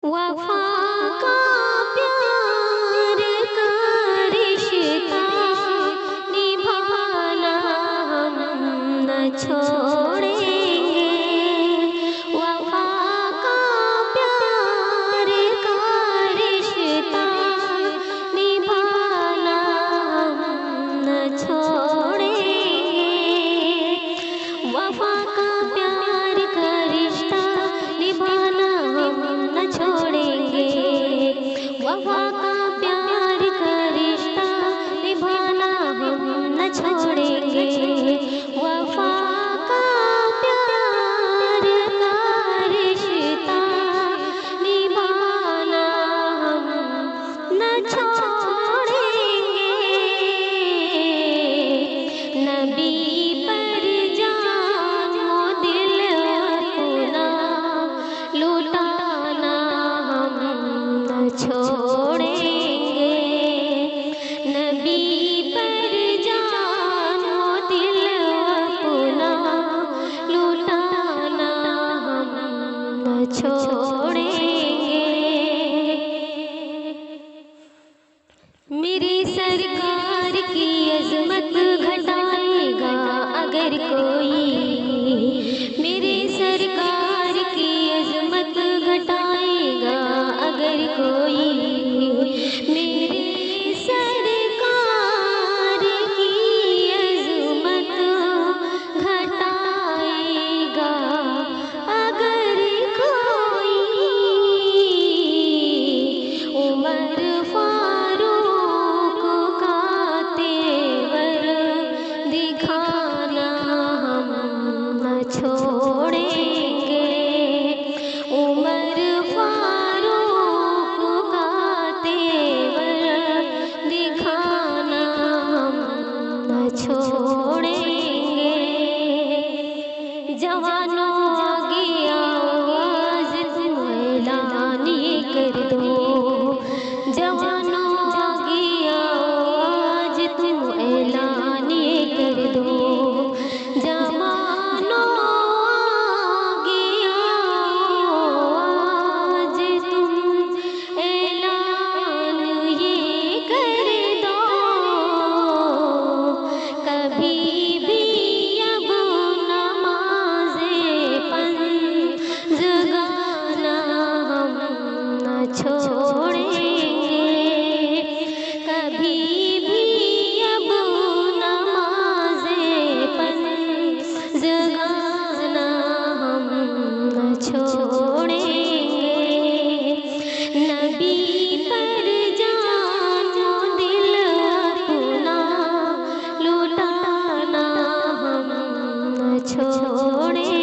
वफा का प्यार का रिश्ता निभाना हम न छोड़ेंगे। वफा का प्यार का रिश्ता निभाना हम न छोड़ेंगे। वफा का प्यार का रिश्ता निभाना हम न छोड़ेंगे। वफा का प्यार का रिश्ता निभाना हम न छोड़ेंगे। वफा का प्यार का रिश्ता निभाना हम न छोड़ेंगे। नबी पर जान वो दिल अपना लुटाना हम न छोड़ेंगे। नबी पर जान वो दिल अपना लुटाना हम न छोड़ेंगे। मेरी सरकार की अजमत घटाएगा अगर कोई। मेरी सरकार की अजमत घटाएगा अगर कोई। मेरी सरकार की अजमत घटाएगा अगर कोई। उमर फारूक का तेवर दिखाना हम न छोड़ेंगे। उमर फारूक का तेवर दिखाना हम न छोड़ेंगे। जवानों आगे आवाज तुम ऐलान ये कर दो। जवानों आगे आवाज तुम ऐलान ये कर दो। जवानों आगे आवाज तुम ऐलान ये कर दो। कभी भी अब नमाज़े पंजगाना हम न छोड़ेंगे। कभी भी अब नमाज़े पंजगाना हम न छोड़ेंगे। नबी पर जान वो दिल अपना लुटाना हम न छोड़ेंगे।